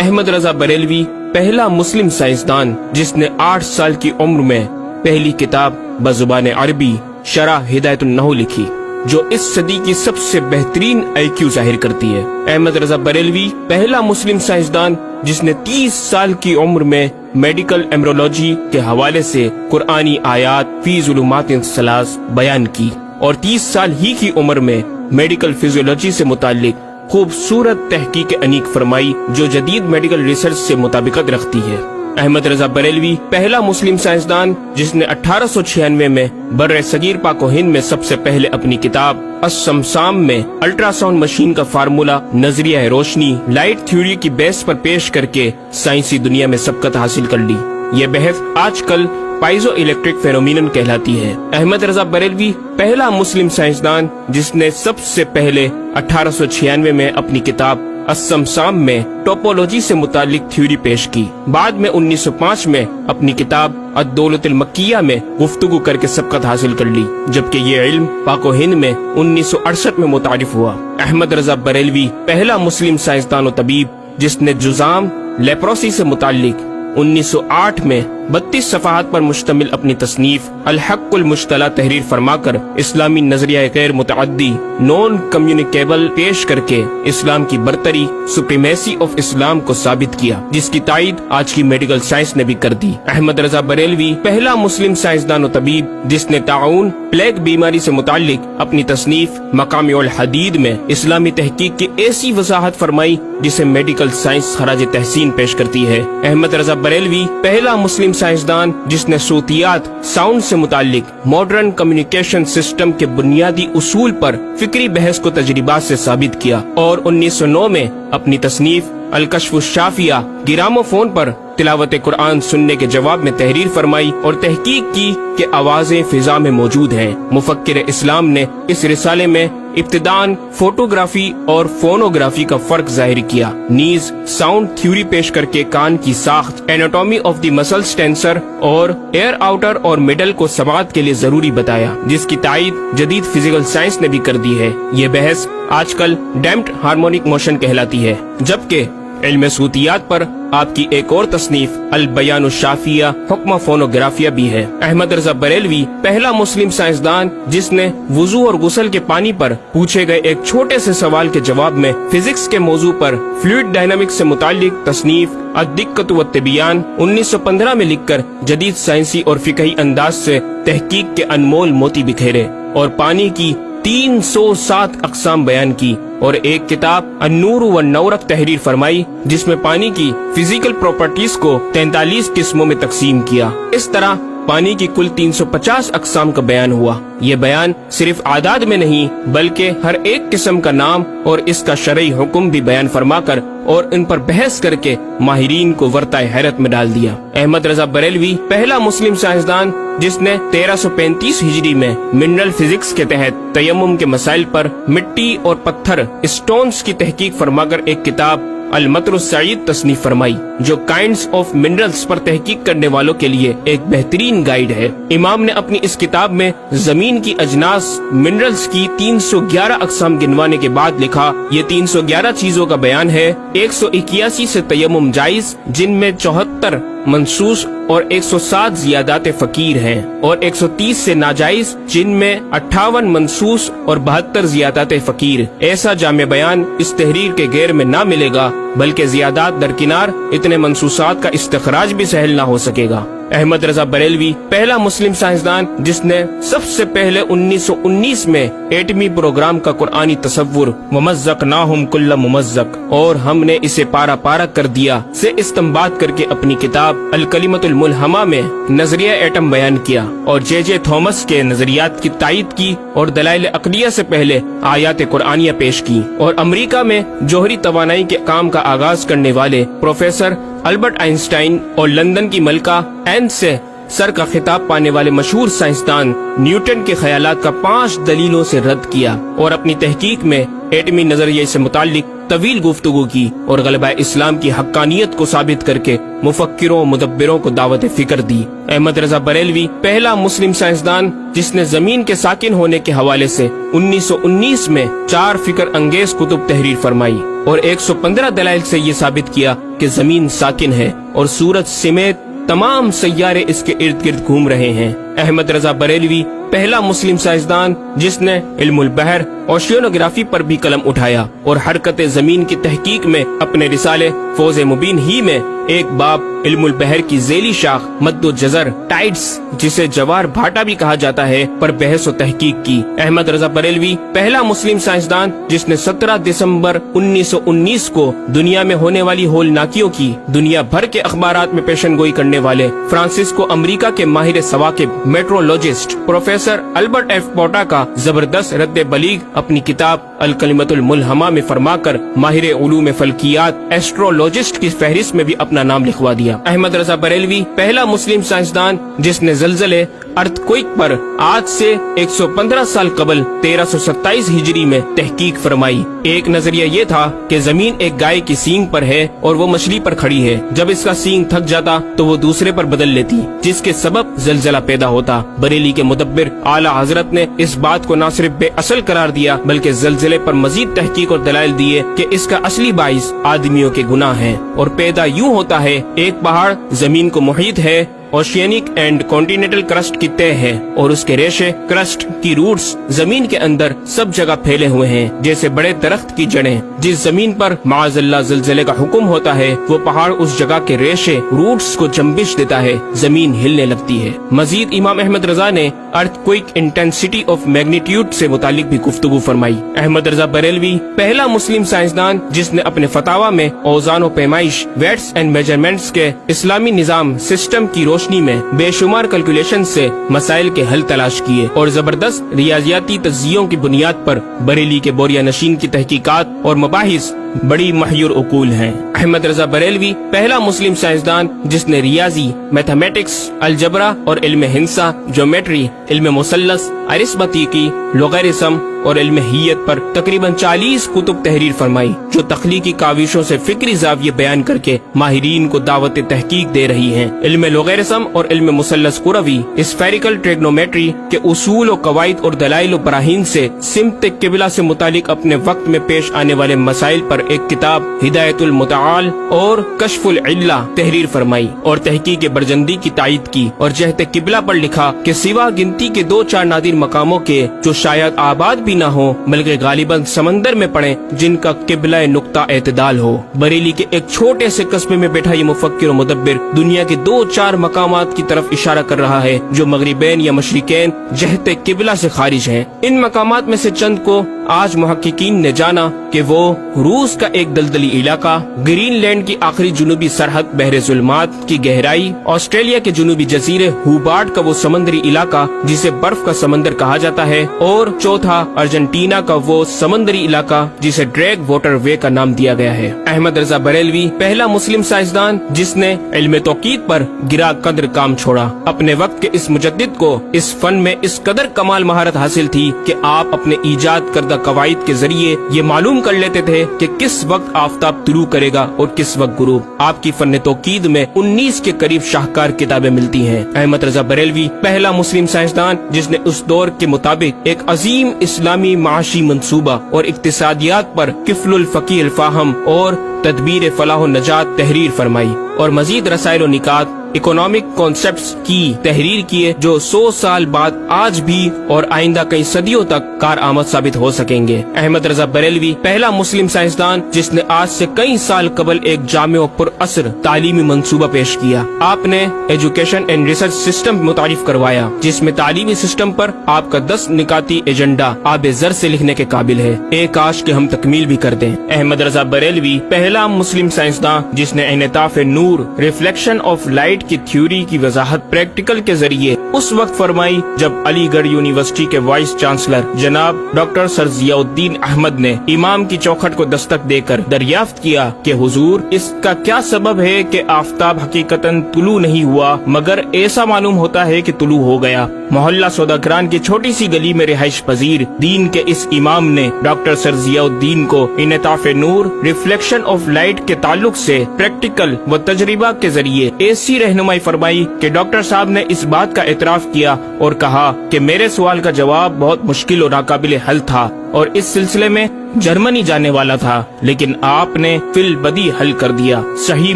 احمد رضا بریلوی پہلا مسلم سائنسدان جس نے 8 سال کی عمر میں پہلی کتاب بزبان عربی شرح ہدایت النحو لکھی، جو اس صدی کی سب سے بہترین IQ ظاہر کرتی ہے۔ احمد رضا بریلوی پہلا مسلم سائنسدان جس نے 30 سال کی عمر میں میڈیکل ایمرولوجی کے حوالے سے قرآنی آیات فی ظلمات ثلاث بیان کی، اور 30 سال ہی کی عمر میں میڈیکل فزیولوجی سے متعلق خوبصورت تحقیق انیق فرمائی جو جدید میڈیکل ریسرچ سے مطابقت رکھتی ہے۔ احمد رضا بریلوی پہلا مسلم سائنسدان جس نے 1896 میں بر صغیر پاک و ہند میں سب سے پہلے اپنی کتاب السمسام میں الٹرا ساؤنڈ مشین کا فارمولا نظریہ روشنی لائٹ تھیوری کی بیس پر پیش کر کے سائنسی دنیا میں سبقت حاصل کر لی۔ یہ بحث آج کل پائزو الیکٹرک فینومینن کہلاتی ہے۔ احمد رضا بریلوی پہلا مسلم سائنسدان جس نے سب سے پہلے 1896 میں اپنی کتاب السمسام میں ٹوپولوجی سے متعلق تھیوری پیش کی۔ بعد میں 1905 میں اپنی کتاب الدولۃ المکیہ میں گفتگو کر کے سبقت حاصل کر لی، جبکہ یہ علم پاک و ہند میں 1968 میں متعارف ہوا۔ احمد رضا بریلوی پہلا مسلم سائنسدان و طبیب جس نے جذام لیپروسی سے متعلق 1908 میں 32 صفحات پر مشتمل اپنی تصنیف الحق المشتلی تحریر فرما کر اسلامی نظریہ غیر متعدی نون کمیونیکیبل پیش کر کے اسلام کی برتری سپریمیسی آف اسلام کو ثابت کیا، جس کی تائید آج کی میڈیکل سائنس نے بھی کر دی۔ احمد رضا بریلوی پہلا مسلم سائنسدان و طبیب جس نے طاعون پلیگ بیماری سے متعلق اپنی تصنیف مقامع الحدید میں اسلامی تحقیق کی ایسی وضاحت فرمائی جسے میڈیکل سائنس خراج تحسین پیش کرتی ہے۔ احمد رضا بریلوی پہلا مسلم سائنسدان جس نے صوتیات ساؤنڈ سے متعلق ماڈرن کمیونیکیشن سسٹم کے بنیادی اصول پر فکری بحث کو تجربات سے ثابت کیا، اور 1909 میں اپنی تصنیف الکشف الشافیہ گرامو فون پر تلاوت قرآن سننے کے جواب میں تحریر فرمائی اور تحقیق کی کہ آوازیں فضا میں موجود ہیں۔ مفکر اسلام نے اس رسالے میں ابتداً فوٹوگرافی اور فونوگرافی کا فرق ظاہر کیا، نیز ساؤنڈ تھیوری پیش کر کے کان کی ساخت anatomy of the muscles tensor اور ایئر آؤٹر اور مڈل کو سماعت کے لیے ضروری بتایا، جس کی تائید جدید فزیکل سائنس نے بھی کر دی ہے۔ یہ بحث آج کل ڈیمپڈ ہارمونک موشن کہلاتی ہے، جبکہ علم صوتیات پر آپ کی ایک اور تصنیف البیان الشافیہ حکم فونوگرافیہ بھی ہے۔ احمد رضا بریلوی پہلا مسلم سائنسدان جس نے وضو اور غسل کے پانی پر پوچھے گئے ایک چھوٹے سے سوال کے جواب میں فزکس کے موضوع پر فلوئڈ ڈائنامکس سے متعلق تصنیف الدقۃ والتبیان 1915 میں لکھ کر جدید سائنسی اور فقہی انداز سے تحقیق کے انمول موتی بکھیرے، اور پانی کی 307 اقسام بیان کی، اور ایک کتاب النور والنورق تحریر فرمائی جس میں پانی کی فزیکل پراپرٹیز کو 43 قسموں میں تقسیم کیا۔ اس طرح پانی کی کل 350 اقسام کا بیان ہوا۔ یہ بیان صرف اعداد میں نہیں بلکہ ہر ایک قسم کا نام اور اس کا شرعی حکم بھی بیان فرما کر اور ان پر بحث کر کے ماہرین کو ورطۂ حیرت میں ڈال دیا۔ احمد رضا بریلوی پہلا مسلم سائنسدان جس نے 1335 ہجری میں منرل فزکس کے تحت تیمم کے مسائل پر مٹی اور پتھر اسٹونز کی تحقیق فرما کر ایک کتاب المطر السعید تصنیف فرمائی، جو کائنڈز آف منرلز پر تحقیق کرنے والوں کے لیے ایک بہترین گائیڈ ہے۔ امام نے اپنی اس کتاب میں زمین کی اجناس منرلز کی 311 اقسام گنوانے کے بعد لکھا، یہ 311 چیزوں کا بیان ہے۔ 181 سے تیمم جائز جن میں 74 منصوص اور 107 زیادات فقیر ہیں، اور 130 سے ناجائز جن میں 58 منصوص اور 72 زیادات فقیر۔ ایسا جامع بیان اس تحریر کے غیر میں نہ ملے گا، بلکہ زیادات درکنار اتنے منصوصات کا استخراج بھی سہل نہ ہو سکے گا۔ احمد رضا بریلوی پہلا مسلم سائنسدان جس نے سب سے پہلے 1919 میں ایٹمی پروگرام کا قرآنی تصور ومزقناہم کل ممزق اور ہم نے اسے پارا پارا کر دیا سے استنباط کر کے اپنی کتاب الکلمۃ الملہمہ میں نظریہ ایٹم بیان کیا، اور جے جے تھامس کے نظریات کی تائید کی اور دلائل عقلیہ سے پہلے آیات قرآنیہ پیش کی، اور امریکہ میں جوہری توانائی کے کام کا آغاز کرنے والے پروفیسر البرٹ آئنسٹائن اور لندن کی ملکہ این سے سر کا خطاب پانے والے مشہور سائنسدان نیوٹن کے خیالات کا 5 دلیلوں سے رد کیا، اور اپنی تحقیق میں ایٹمی نظریے سے متعلق طویل گفتگو کی، اور غلبہ اسلام کی حقانیت کو ثابت کر کے مفکروں مدبروں کو دعوت فکر دی۔ احمد رضا بریلوی پہلا مسلم سائنسدان جس نے زمین کے ساکن ہونے کے حوالے سے 1919 میں 4 فکر انگیز کتب تحریر فرمائی۔ اور 115 دلائل سے یہ ثابت کیا کہ زمین ساکن ہے اور سورج سمیت تمام سیارے اس کے ارد گرد گھوم رہے ہیں۔ احمد رضا بریلوی پہلا مسلم سائنسدان جس نے علم البحر اوشینوگرافی پر بھی قلم اٹھایا اور حرکت زمین کی تحقیق میں اپنے رسالے فوز مبین ہی میں ایک باب علم البحر کی ذیلی شاخ مد و جزر ٹائڈز جسے جوار بھاٹا بھی کہا جاتا ہے پر بحث و تحقیق کی۔ احمد رضا بریلوی پہلا مسلم سائنسدان جس نے 17 دسمبر 1919 کو دنیا میں ہونے والی ہولناکیوں کی دنیا بھر کے اخبارات میں پیشن گوئی کرنے والے فرانسسکو امریکہ کے ماہر ثواقب میٹرولوجسٹ پروفیسر البرٹ ایف پوٹا کا زبردست رد بلیغ اپنی کتاب الکلمۃ الملہمہ میں فرما کر ماہر علوم فلکیات ایسٹرولوجسٹ کی فہرست میں بھی اپنا نام لکھوا دیا۔ احمد رضا بریلوی پہلا مسلم سائنسدان جس نے زلزلے ارتھکوئک پر آج سے 115 سال قبل 1327 ہجری میں تحقیق فرمائی۔ ایک نظریہ یہ تھا کہ زمین ایک گائے کی سینگ پر ہے اور وہ مچھلی پر کھڑی ہے، جب اس کا سینگ تھک جاتا تو وہ دوسرے پر بدل لیتی، جس کے سبب زلزلہ پیدا ہوتا۔ بریلی کے مدبر اعلیٰ حضرت نے اس بات کو نہ صرف بے اصل قرار دیا بلکہ زلزلے پر مزید تحقیق اور دلائل دیے کہ اس کا اصلی باعث آدمیوں کے گناہ ہیں اور پیدا یوں ہوتا ہے۔ ایک پہاڑ زمین کو محیط ہے، اوشینک اینڈ کانٹیننٹل کرسٹ کی تہ ہے اور اس کے ریشے کرسٹ کی روٹس زمین کے اندر سب جگہ پھیلے ہوئے ہیں جیسے بڑے درخت کی جڑیں۔ جس زمین پر معاذ اللہ زلزلے کا حکم ہوتا ہے وہ پہاڑ اس جگہ کے ریشے روٹس کو جنبش دیتا ہے، زمین ہلنے لگتی ہے۔ مزید امام احمد رضا نے ارتھکوئک انٹینسٹی آف میگنیٹیوڈ سے متعلق بھی گفتگو فرمائی۔ احمد رضا بریلوی پہلا مسلم سائنسدان جس نے اپنے فتاوی میں اوزان و پیمائش ویٹس اینڈ میجرمنٹس کے اسلامی نظام سسٹم کی روشنی میں بے شمار کیلکولیشن سے مسائل کے حل تلاش کیے اور زبردست ریاضیاتی تجزیوں کی بنیاد پر بریلی کے بوریا نشین کی تحقیقات اور مباحث بڑی محیر عقول ہیں۔ احمد رضا بریلوی پہلا مسلم سائنسدان جس نے ریاضی، میتھمیٹکس، الجبرا اور علم ہندسہ، جیومیٹری، علم مثلث، ارثمیٹکی، لوگرثم اور علم ہیت پر تقریباً 40 کتب تحریر فرمائی جو تخلیقی کاوشوں سے فکری زاویے بیان کر کے ماہرین کو دعوت تحقیق دے رہی ہیں۔ علم لوگرثم اور علم مثلث کروی، اسفیریکل ٹریگنومیٹری کے اصول و قواعد اور دلائل و براہین سے سمت قبلہ سے متعلق اپنے وقت میں پیش آنے والے مسائل پر ایک کتاب ہدایت المتعال اور کشف العلہ تحریر فرمائی اور تحقیق برجندی کی تائید کی اور جہت قبلہ پر لکھا کہ سوا گنتی کے 2-4 نادر مقاموں کے جو شاید آباد بھی نہ ہو بلکہ غالباً سمندر میں پڑے جن کا قبلہ نقطہ اعتدال ہو۔ بریلی کے ایک چھوٹے سے قصبے میں بیٹھا یہ مفکر و مدبر دنیا کے 2-4 مقامات کی طرف اشارہ کر رہا ہے جو مغربین یا مشرقین جہت قبلہ سے خارج ہیں۔ ان مقامات میں سے چند کو آج محققین نے جانا کہ وہ روس کا ایک دلدلی علاقہ، گرین لینڈ کی آخری جنوبی سرحد بحر ظلمات کی گہرائی، آسٹریلیا کے جنوبی جزیرے ہوبارٹ کا وہ سمندری علاقہ جسے برف کا سمندر کہا جاتا ہے، اور چوتھا ارجنٹینا کا وہ سمندری علاقہ جسے ڈریگ واٹر وے کا نام دیا گیا ہے۔ احمد رضا بریلوی پہلا مسلم سائنسدان جس نے علم توقیت پر گرا قدر کام چھوڑا۔ اپنے وقت کے اس مجدد کو اس فن میں اس قدر کمال مہارت حاصل تھی کہ آپ اپنے ایجاد کردہ قواعد کے ذریعے یہ معلوم کر لیتے تھے کہ کس وقت آفتاب طلوع کرے گا اور کس وقت غروب۔ آپ کی فن توقید میں 19 کے قریب شاہکار کتابیں ملتی ہیں۔ احمد رضا بریلوی پہلا مسلم سائنسدان جس نے اس دور کے مطابق ایک عظیم اسلامی معاشی منصوبہ اور اقتصادیات پر کفل الفقیہ الفاہم اور تدبیر فلاح و نجات تحریر فرمائی اور مزید رسائل و نکات اکنامک کانسیپٹس کی تحریر کیے جو 100 سال بعد آج بھی اور آئندہ کئی صدیوں تک کارآمد ثابت ہو سکیں گے۔ احمد رضا بریلوی پہلا مسلم سائنسدان جس نے آج سے کئی سال قبل ایک جامع و پر اثر تعلیمی منصوبہ پیش کیا۔ آپ نے ایجوکیشن اینڈ ریسرچ سسٹم متعارف کروایا جس میں تعلیمی سسٹم پر آپ کا 10 نکاتی ایجنڈا آب زر سے لکھنے کے قابل ہے، ایک کاش کہ ہم تکمیل بھی کر دیں۔ احمد رضا بریلوی پہلا مسلم سائنسدان جس نے انعطاف نور، ریفلیکشن آف لائٹ کی تھیوری کی وضاحت پریکٹیکل کے ذریعے اس وقت فرمائی جب علی گڑھ یونیورسٹی کے وائس چانسلر جناب ڈاکٹر سر ضیاء الدین احمد نے امام کی چوکھٹ کو دستک دے کر دریافت کیا کہ حضور اس کا کیا سبب ہے کہ آفتاب حقیقتاً طلوع نہیں ہوا مگر ایسا معلوم ہوتا ہے کہ طلوع ہو گیا۔ محلہ سوداگران کی چھوٹی سی گلی میں رہائش پذیر دین کے اس امام نے ڈاکٹر سر ضیاء الدین کو انعطاف نور، ریفلیکشن آف لائٹ کے تعلق سے پریکٹیکل و تجربہ کے ذریعے ایسی رہنمائی فرمائی کہ ڈاکٹر صاحب نے اس بات کا اعتراف کیا اور کہا کہ میرے سوال کا جواب بہت مشکل اور ناقابل حل تھا اور اس سلسلے میں جرمنی جانے والا تھا، لیکن آپ نے فی البدی حل کر دیا۔ صحیح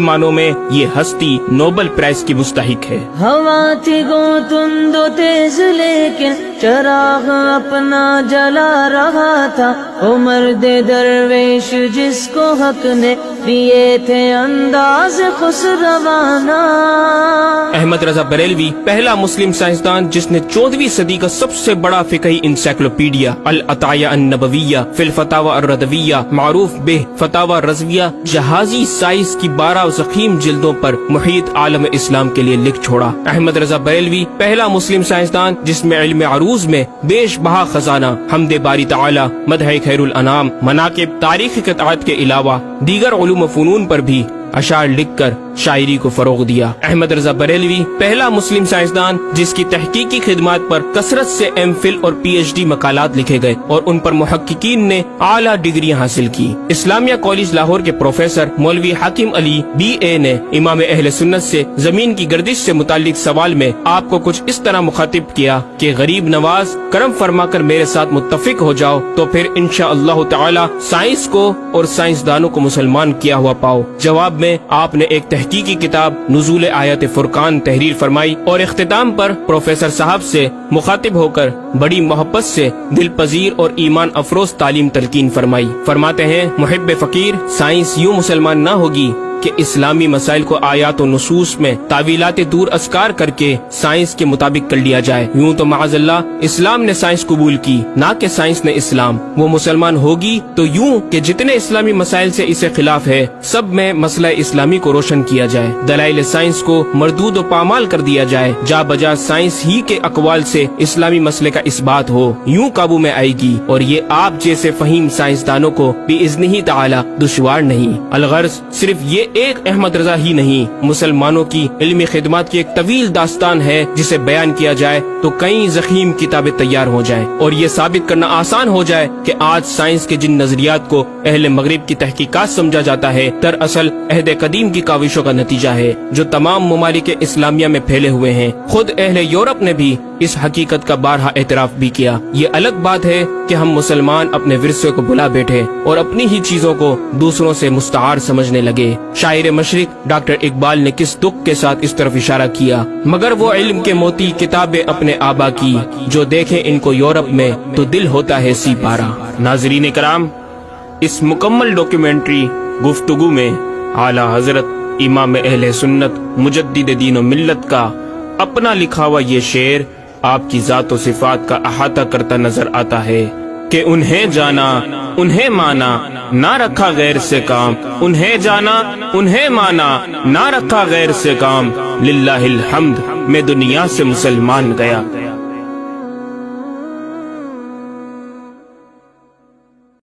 معنوں میں یہ ہستی نوبل پرائز کی مستحق ہے۔ ہوا تھی گو تند و تیز لیکن چراغ اپنا جلا رہا تھا، وہ مرد درویش جس کو حق نے دیے تھے انداز خسروانہ۔ احمد رضا بریلوی پہلا مسلم سائنسدان جس نے 14ویں صدی کا سب سے بڑا فقہی انسائکلوپیڈیا العطایہ النبویہ فی الفتاوی الردویہ معروف بہ فتاوی رضویہ جہازی سائنس کی 12 ضخیم جلدوں پر محیط عالم اسلام کے لیے لکھ چھوڑا۔ احمد رضا بریلوی پہلا مسلم سائنسدان جس میں علم عروض میں بیش بہا خزانہ، حمد باری تعالی، مدح خیر الانام، مناقب، تاریخی قطعات کے علاوہ دیگر علوم و فنون پر بھی اشعار لکھ کر شاعری کو فروغ دیا۔ احمد رضا بریلوی پہلا مسلم سائنسدان جس کی تحقیقی خدمات پر کثرت سے ایم فل اور پی ایچ ڈی مقالات لکھے گئے اور ان پر محققین نے اعلیٰ ڈگریاں حاصل کی۔ اسلامیہ کالج لاہور کے پروفیسر مولوی حاکم علی BA نے امام اہل سنت سے زمین کی گردش سے متعلق سوال میں آپ کو کچھ اس طرح مخاطب کیا کہ غریب نواز کرم فرما کر میرے ساتھ متفق ہو جاؤ تو پھر انشاءاللہ تعالی سائنس کو اور سائنسدانوں کو مسلمان کیا ہوا پاؤ۔ جواب میں آپ نے ایک تحقیقی کتاب نزول آیات فرقان تحریر فرمائی اور اختتام پر پروفیسر صاحب سے مخاطب ہو کر بڑی محبت سے دل پذیر اور ایمان افروز تعلیم تلقین فرمائی۔ فرماتے ہیں محب فقیر سائنس یوں مسلمان نہ ہوگی کہ اسلامی مسائل کو آیات و نصوص میں تعویلات دور اسکار کر کے سائنس کے مطابق کر لیا جائے۔ یوں تو معاذ اللہ اسلام نے سائنس قبول کی، نہ کہ سائنس نے اسلام۔ وہ مسلمان ہوگی تو یوں کہ جتنے اسلامی مسائل سے اسے خلاف ہے سب میں مسئلہ اسلامی کو روشن کیا جائے، دلائل سائنس کو مردود و پامال کر دیا جائے، جا بجا سائنس ہی کے اقوال سے اسلامی مسئلے کا اثبات ہو، یوں قابو میں آئے گی۔ اور یہ آپ جیسے فہیم سائنسدانوں کو بِإِذْنِهِ تعالی دشوار نہیں۔ الغرض صرف یہ ایک احمد رضا ہی نہیں، مسلمانوں کی علمی خدمات کی ایک طویل داستان ہے جسے بیان کیا جائے تو کئی ضخیم کتابیں تیار ہو جائیں اور یہ ثابت کرنا آسان ہو جائے کہ آج سائنس کے جن نظریات کو اہل مغرب کی تحقیقات سمجھا جاتا ہے دراصل عہد قدیم کی کاوشوں کا نتیجہ ہے جو تمام ممالک اسلامیہ میں پھیلے ہوئے ہیں۔ خود اہل یورپ نے بھی اس حقیقت کا بارہا اعتراف بھی کیا۔ یہ الگ بات ہے کہ ہم مسلمان اپنے ورثے کو بلا بیٹھے اور اپنی ہی چیزوں کو دوسروں سے مستعار سمجھنے لگے۔ شاعر مشرق ڈاکٹر اقبال نے کس دکھ کے ساتھ اس طرف اشارہ کیا، مگر وہ علم کے موتی کتابیں اپنے آبا کی، جو دیکھیں ان کو یورپ میں تو دل ہوتا ہے سی پارا۔ ناظرین کرام، اس مکمل ڈاکیومنٹری گفتگو میں اعلیٰ حضرت امام اہل سنت مجدد دین و ملت کا اپنا لکھا ہوا یہ شعر آپ کی ذات و صفات کا احاطہ کرتا نظر آتا ہے کہ انہیں جانا انہیں مانا نہ رکھا غیر سے کام، انہیں جانا انہیں مانا نہ رکھا غیر سے کام، للہ الحمد میں دنیا سے مسلمان گیا۔